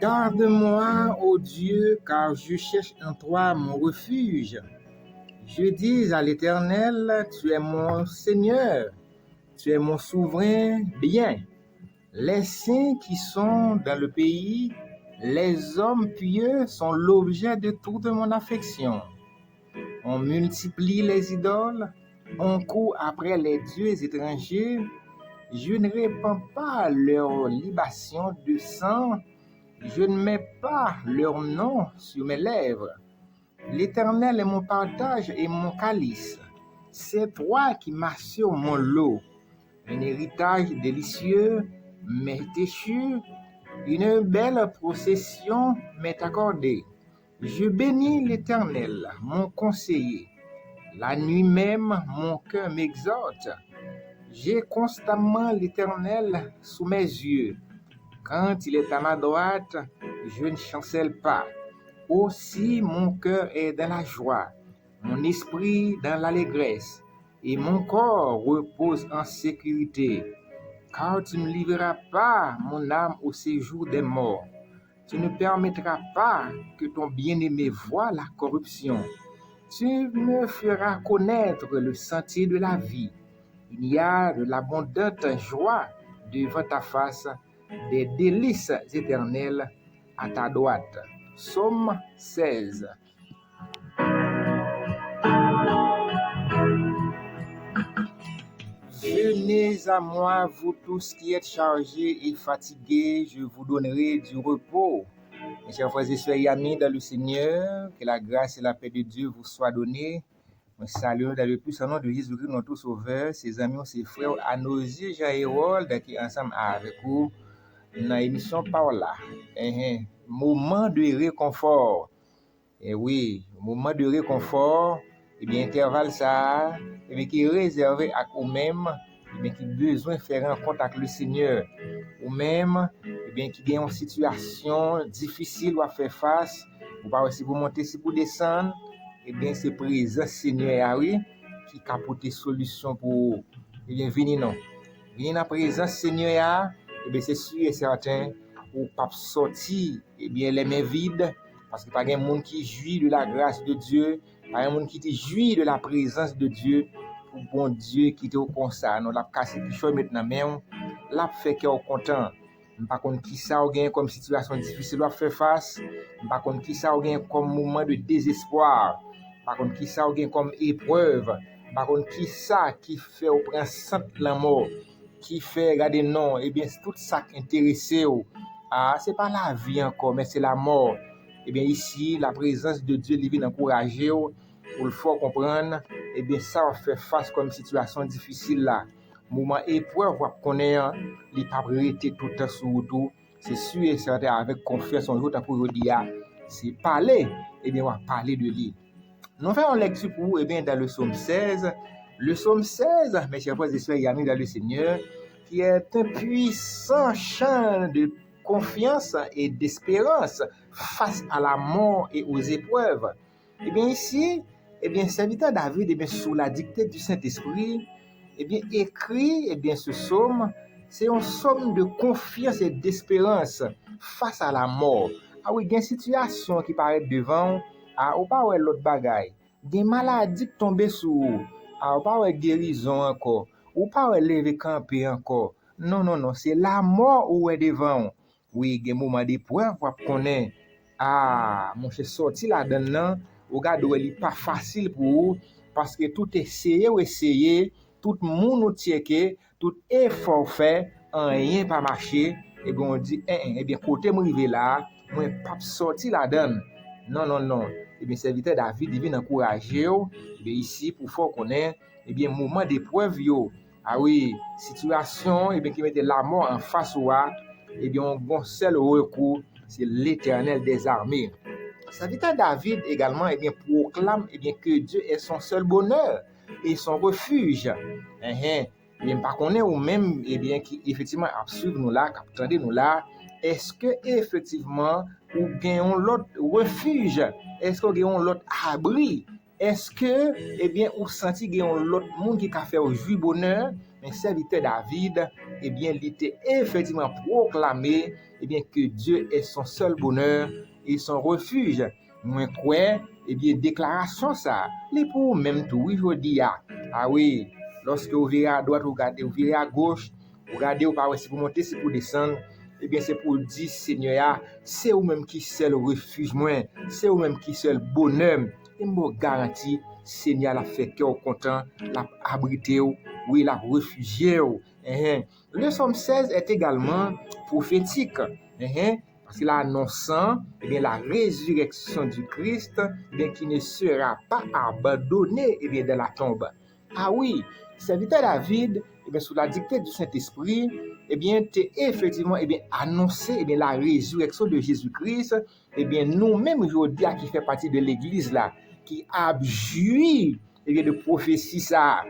Garde-moi, ô Dieu, car je cherche en toi mon refuge. Je dis à l'Éternel, tu es mon Seigneur, tu es mon souverain bien. Les saints qui sont dans le pays, les hommes pieux sont l'objet de toute mon affection. On multiplie les idoles, on court après les dieux étrangers. Je ne répands pas leur libation de sang, je ne mets pas leur nom sur mes lèvres. L'Éternel est mon partage et mon calice. C'est toi qui m'assures mon lot. Un héritage délicieux m'est échu, une belle procession m'est accordée. Je bénis l'Éternel, mon conseiller. La nuit même, mon cœur m'exhorte. J'ai constamment l'Éternel sous mes yeux. Quand il est à ma droite, je ne chancelle pas. Aussi mon cœur est dans la joie, mon esprit dans l'allégresse, et mon corps repose en sécurité. Car tu ne livreras pas mon âme au séjour des morts. Tu ne permettras pas que ton bien-aimé voie la corruption. Tu me feras connaître le sentier de la vie. Il y a de l'abondante joie devant ta face, des délices éternelles à ta droite. Psaume 16. Venez à moi, vous tous qui êtes chargés et fatigués, je vous donnerai du repos. Mes chers frères et sœurs et amis dans le Seigneur, que la grâce et la paix de Dieu vous soient données. Nous saluons dans le puissant nom de Jésus-Christ, notre Sauveur, ses amis, ses frères, à nos yeux, Jean et Harold, qui ensemble avec vous, dans l'émission par là. Moment de réconfort. Et oui, moment de réconfort, et bien, intervalle ça, et bien, qui est réservé à vous-même, et bien, qui besoin de faire rencontre avec le Seigneur, ou même, et bien, qui a une situation difficile à faire face, ou pas si vous montez, si vous descendre, et bien, c'est présent Seigneur, oui, qui a apporté solution pour, et bien, venir non. Venir dans présence Seigneur, et bien, c'est sûr et certain, ou pas sortir, et bien, les mains vides, parce que pas un monde qui jouit de la grâce de Dieu, pas un monde qui te jouit de la présence de Dieu, pour bon Dieu qui te comme ça. Nous l'a cassé qui chose maintenant même, l'a fait que content. Par contre qui ça ou gain comme situation difficile à faire face, par contre qui ça ou gain comme moment de désespoir, par contre qui ça ou gain comme épreuve, par contre qui ça qui fait au prince la mort, qui fait regarder non, et bien tout ça qui intéressé ou c'est pas la vie encore, mais c'est la mort. Eh bien ici, la présence de Dieu vient encourager pour le faire comprendre, eh bien ça va faire face comme situation difficile là. Moment épreuve, vous connaissez, les pas arrêter tout le temps sur tout. C'est sûr et certain avec confiance en l'autre pour dire, c'est parler, eh bien on va parler de lui. Nous faisons une lecture pour vous, eh bien dans le psaume 16. Le psaume 16, mes chers frères et sœurs et amis dans le Seigneur, qui est un puissant chant de confiance et d'espérance face à la mort et aux épreuves. Et bien ici, eh bien serviteur David, eh bien sous la dictée du Saint-Esprit, eh bien écrit, eh bien ce psaume, c'est un psaume de confiance et d'espérance face à la mort. Ah oui, il y a une situation qui paraît devant, ou pas ouais l'autre bagaille, des maladies qui tombent sur, ou pas ouais guérison encore, ou pas ouais lever camper encore. Non, c'est la mort où est devant. Oui, il y a un moment d'épreuve pour connaître. Mon cher sorti là-dedans, regarde, il n'est pas facile pour vous, parce que tout essayé, tout le monde checké, tout effort fait, rien pas marché, et bien on dit, eh bien, côté moi arrivé là, moi pas sorti là-dedans. Non. Et bien, serviteur David, il vient encourager, et bien ici, pour faire connaître, et bien, moment d'épreuve, ah oui, situation, et bien, qui mettait la mort en face ou et bien, on bon seul recours, c'est l'Éternel des armées. Serviteur David également, et bien, proclame, et bien, que Dieu est son seul bonheur et son refuge. Bien, par contre, ou même, et bien, qui effectivement absurde nous là, captandé nous là, est-ce que effectivement, ou gagnons l'autre refuge, est-ce qu'on gagne l'autre abri est-ce que, eh bien, ou senti qu'il y a l'autre monde qui a fait au jouir bonheur, mais serviteur David, eh bien, il était effectivement proclamé, eh bien, que Dieu est son seul bonheur et son refuge. Moins quoi, eh bien, déclaration ça, les pour même tout, oui, je dis, ah oui, lorsque vous verrez à droite, vous verrez à gauche, vous regardez, vous parlez, c'est pour monter, c'est pour descendre, eh bien, c'est pour dire, Seigneur, c'est vous-même qui seul refuge, moi, c'est vous-même qui seul bonheur. Et me garantit, Seigneur l'a fait cœur content, l'a abrité, oui, l'a réfugié. Le psaume 16 est également prophétique, parce qu'il annonçant eh bien, la résurrection du Christ, eh bien, qui ne sera pas abandonné eh bien, de la tombe. Ah oui, serviteur David, eh bien, sous la dictée du Saint-Esprit, eh bien, t'es effectivement eh bien, annoncé eh bien, la résurrection de Jésus-Christ. Eh bien, nous-mêmes aujourd'hui, qui fait partie de l'Église là, qui abjuit eh bien, de prophétie ça.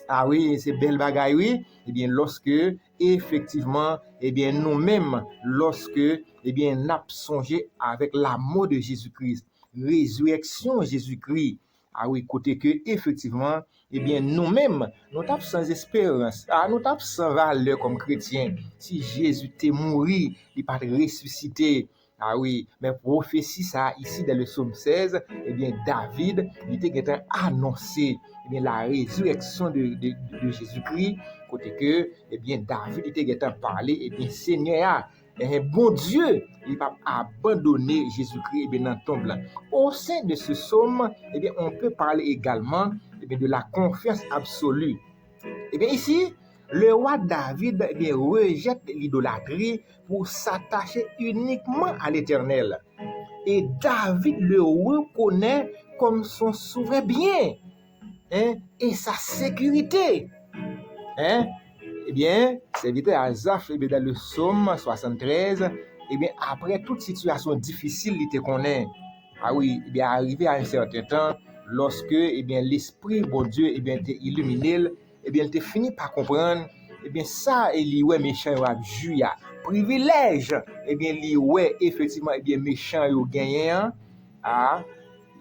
Ah oui, c'est belle bagaille, oui. Eh bien, lorsque, effectivement, eh bien, nous-mêmes, lorsque, eh bien, nous avons songé avec la mort de Jésus-Christ, résurrection Jésus-Christ. Ah oui, côté que, effectivement, eh bien, nous-mêmes, nous sommes sans espérance. Ah, nous sommes sans valeur comme chrétiens. Si Jésus t'est mort, il n'est pas ressuscité. Ah oui, mais prophétie ça, ici, dans le psaume 16, eh bien, David, il était annoncé, eh bien, la résurrection de Jésus-Christ, côté que, eh bien, David était parlé, eh bien, Seigneur, bon Dieu, il n'a pas abandonné Jésus-Christ, eh bien, dans le tombe là. Au sein de ce psaume, eh bien, on peut parler également, eh bien, de la confiance absolue. Eh bien, ici, le roi David, eh bien, rejette l'idolâtrie pour s'attacher uniquement à l'Éternel. Et David le reconnaît comme son souverain bien, et sa sécurité. Eh bien, serviteur Asaph, eh bien, dans le psaume 73, eh bien, après toute situation difficile, il te connaît. Ah oui, eh bien, arrivé à un certain temps, lorsque eh bien, l'esprit, bon Dieu, eh bien, t'est illuminé, eh bien, il te fini par comprendre, eh bien, ça, il ouais méchant, il juya. Privilège, eh bien, il ouais, effectivement, eh bien, méchant, il gagné, ah,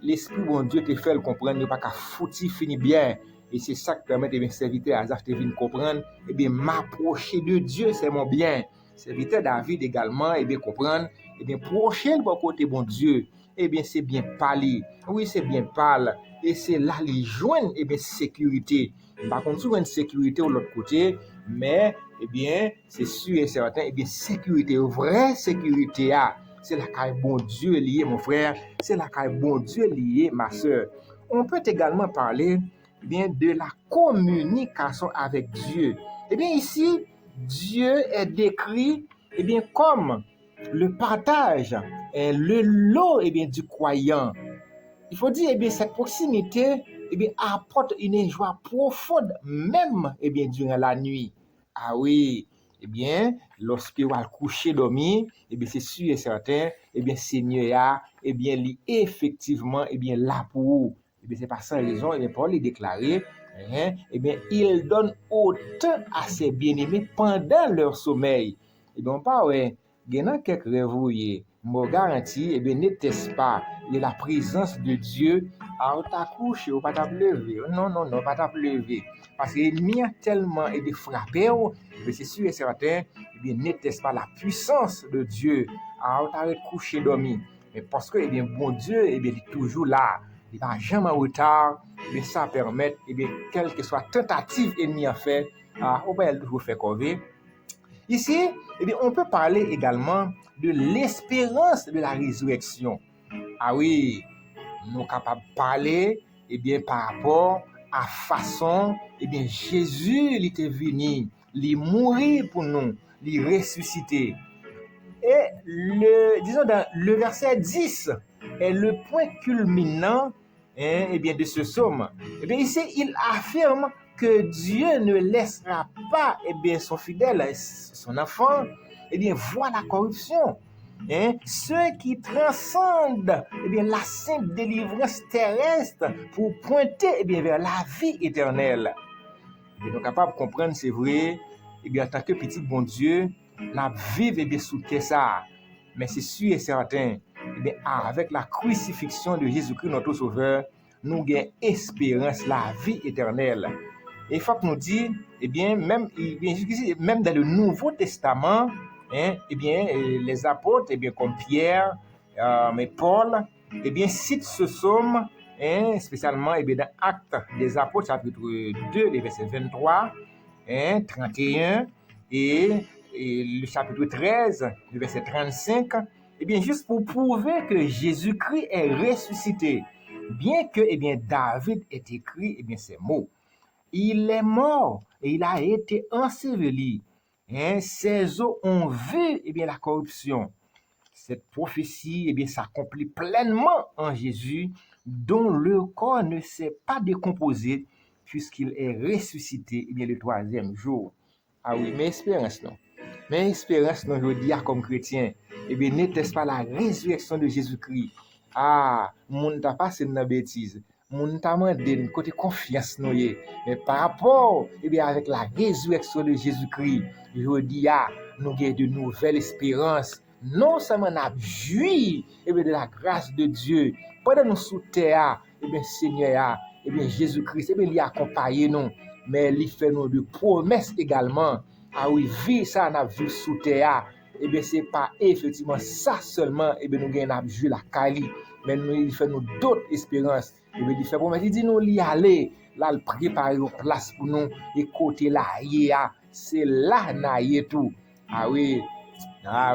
l'esprit, bon Dieu, te fait le comprendre, il n'y a pas qu'à foutir, fini bien. Et c'est ça qui permet de mes serviteurs Asaph de venir comprendre, eh bien, m'approcher de Dieu, c'est mon bien. Serviteur David également, eh bien, comprendre, eh bien, procher le côté bon Dieu, eh bien, c'est bien parler. Oui, c'est bien parler. Et c'est là, les joindre, eh bien, sécurité. Par contre, souvent, une sécurité de l'autre côté, mais, eh bien, c'est sûr et certain, eh bien, sécurité, vraie sécurité, c'est la caille bon Dieu lié, mon frère. C'est la caille bon Dieu lié, ma soeur. On peut également parler, eh bien, de la communication avec Dieu. Eh bien, ici, Dieu est décrit, eh bien, comme le partage, le lot, eh bien, du croyant. Il faut dire, eh bien, cette proximité, eh bien, apporte une joie profonde, même, eh bien, durant la nuit. Ah oui, eh bien, lorsque vous allez coucher, dormir, eh bien, c'est sûr et certain, eh bien, Seigneur, eh bien, il est effectivement, eh bien, là pour vous. Eh bien, c'est pas sans raison, eh bien, Paul est déclaré, eh bien, il donne autant à ses bien-aimés pendant leur sommeil. Et donc, pas, ouais, il y a quelques réveillés, me garantis, eh bien, n'était-ce pas la présence de Dieu à ta couche, ou pas ta lever. Non, non, non, pas ta lever. Parce que l'ennemi a tellement été frappé, mais c'est sûr et certain, eh bien, n'était-ce pas la puissance de Dieu à ta coucher dormir. Mais parce que, eh bien, bon Dieu, eh bien, il est toujours là. Il va jamais en retard, mais ça permet, eh bien, quelle que soit tentative ennemi a fait, on va toujours faire corvée. Ici, eh bien, on peut parler également de l'espérance de la résurrection. Ah oui, nous sommes capables de parler, eh bien, par rapport à façon, eh bien, Jésus, il était venu, il mourir pour nous, il ressuscité. Et disons, dans le verset 10 est le point culminant, eh bien, de ce psaume. Eh bien, ici, il affirme que Dieu ne laissera pas, eh bien, son fidèle, son enfant, eh bien, voir la corruption. Ceux qui transcendent, eh bien, la simple délivrance terrestre pour pointer, eh bien, vers la vie éternelle. Nous sommes capables de comprendre, c'est vrai, eh bien, en tant que petit bon Dieu, la vive, eh bien, sous terre ça. Mais c'est sûr et certain, eh bien, avec la crucifixion de Jésus-Christ, notre Sauveur, nous avons espérance, la vie éternelle. Et il faut que nous disions, eh bien, même dans le Nouveau Testament, eh bien, les apôtres, eh bien, comme Pierre, mais Paul, eh bien, citent ce psaume, spécialement eh bien, dans Actes des Apôtres, chapitre 2, les versets 23, 31, et le chapitre 13, le verset 35, eh bien, juste pour prouver que Jésus-Christ est ressuscité, bien que eh bien, David ait écrit eh bien, ces mots. Il est mort et il a été enseveli. Ses os ont vu eh bien, la corruption. Cette prophétie eh bien, s'accomplit pleinement en Jésus, dont le corps ne s'est pas décomposé puisqu'il est ressuscité eh bien, le 3e jour. Ah oui, mais espérance non. Mais espérance non, je dis comme chrétien, eh bien, n'était-ce pas la résurrection de Jésus-Christ? Ah, moun ta pas c'est une bêtise. Moun ta mandé côté confiance nous y. Mais par rapport eh bien, avec la résurrection de Jésus-Christ, je dis nous avons de nouvelles espérances. Non seulement nous avons joui eh bien, de la grâce de Dieu. Pendant nous sous terre, eh bien, Seigneur, eh bien, Jésus-Christ, eh bien, il accompagne nous, mais il fait nous de promesses également. Ah oui, vie ça, on a vu sous terre. Eh bien, ce n'est pas effectivement ça seulement, eh bien, nous avons joué la Kali, mais il fait nous d'autres espérances. Eh bien, il fait promesse, il dit nous y aller, là, il prépare une place pour nous, et côté là, c'est là, na tout. Ah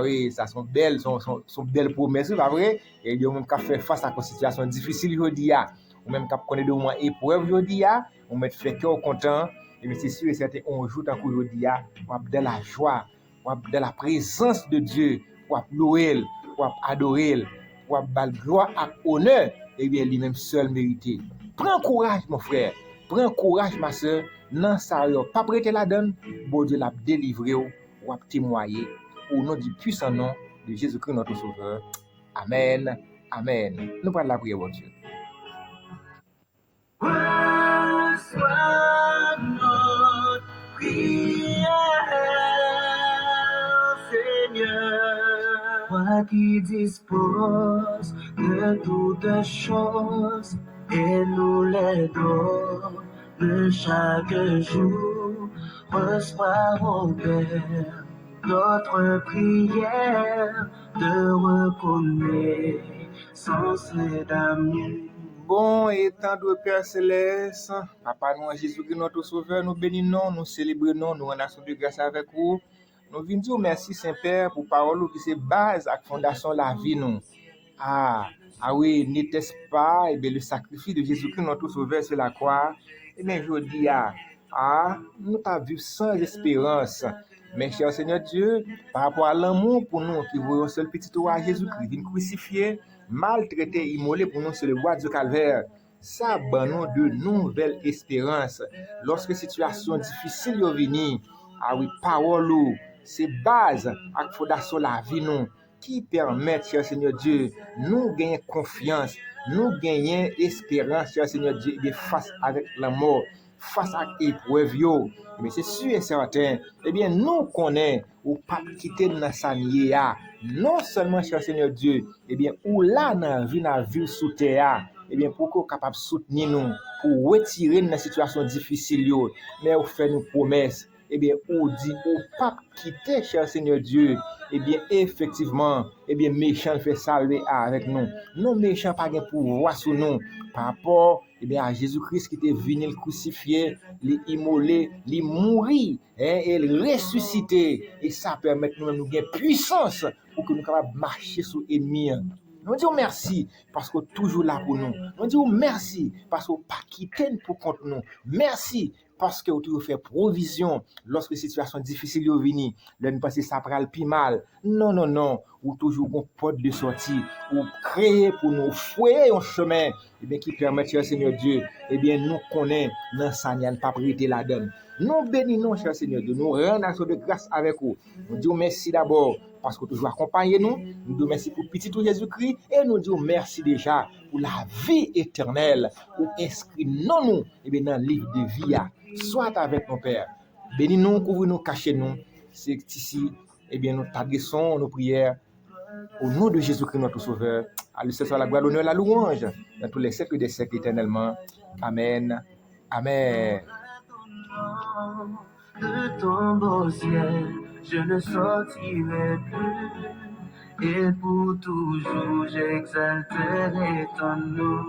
oui, ça sont belles promesses, c'est pas vrai? Et il y a même qui fait face à une situation difficile aujourd'hui, ou même qui connaît de moins épreuve aujourd'hui, on met fait cœur content, et bien c'est sûr et certain, on joue tant qu'aujourd'hui, on a de la joie, on a de la présence de Dieu, on a louer, on a adorer, on a bal gloire et honneur, et bien lui-même seul mérité. Prends courage, mon frère, prends courage, ma soeur, non, ça n'a pas prêté la donne, bon Dieu l'a délivré, ou a témoigné. Au nom du puissant nom de Jésus-Christ, notre Sauveur. Amen. Amen. Nous parlons de la prière, bon Dieu. Reçois notre prière, Seigneur. Toi qui disposes de toutes choses et nous les donnes chaque jour. Reçois, ô Père, notre prière de reconnaissance et d'amour. Bon, étant de Père Céleste, Papa nous, Jésus-Christ, notre Sauveur, nous bénissons, nous célébrons, nous rendons de grâce avec vous. Nous venons dire merci, Saint-Père, pour parole qui c'est base et fondation de la vie. Nous. Ah oui, n'était-ce pas eh bien, le sacrifice de Jésus-Christ, notre Sauveur, sur la croix? Eh bien, je dis, nous t'avons vu sans espérance. Mais cher Seigneur Dieu, par rapport à l'amour pour nous, qui voyons seul petit roi Jésus-Christ, vient crucifié, maltraité, immolé pour nous sur le bois du calvaire, ça donne de nouvelles espérances. Lorsque situation difficile est venue, ah oui, parole, c'est base à fondation la vie nous, qui permet, cher Seigneur Dieu, nous gagner confiance, nous gagner espérance, cher Seigneur Dieu, face avec la mort, face à l'épreuve, mais c'est sûr et certain, eh bien, nous connaissons ou pas quitter dans sa nier, non seulement, cher Seigneur Dieu, eh bien, ou là, dans la vie sous terre, eh bien, pour qu'on soit capable de soutenir nous, pour retirer dans la situation difficile, mais on fait nos promesses, eh bien, ou dit, ou pas quitter, cher Seigneur Dieu, eh bien, effectivement, eh bien, méchant fait salver avec nous. Non, méchant pas de pouvoir sur nous, par rapport, eh bien, à Jésus-Christ qui était venu le crucifier, l'immoler, le mourir, et le ressusciter. Et ça permet nous de gagner puissance pour que nous soyons capables de marcher sur l'ennemi. Nous disons merci parce que toujours là pour nous. Nous disons merci parce que pas quitté pour contre nous. Merci parce que vous toujours fait provision lorsque situation difficile est venue. Là nous passer ça pral pi mal. Non, ou toujours une porte de sortie, ou créer pour nous fouiller un chemin et bien qui permet cher Seigneur Dieu, et bien nous connaît dans ça n'y a pas prêter la donne. Nous bénissons cher Seigneur Dieu, nous rendons action de grâce avec vous. Nous disons merci d'abord parce que toujours accompagnez nous. Nous disons merci pour petit tout Jésus-Christ et nous disons merci déjà pour la vie éternelle pour inscrire nous et bien dans le livre de vie. Soit avec mon Père. Bénis-nous, couvre-nous, cachez-nous. C'est ici, eh bien, nous t'adressons nos prières Au nom de Jésus-Christ, notre Sauveur, à lui soit la gloire, l'honneur, la louange, dans tous les siècles des siècles éternellement. Amen. Amen. De ton beau ciel, je ne sortirai plus, et pour toujours j'exalterai ton nom.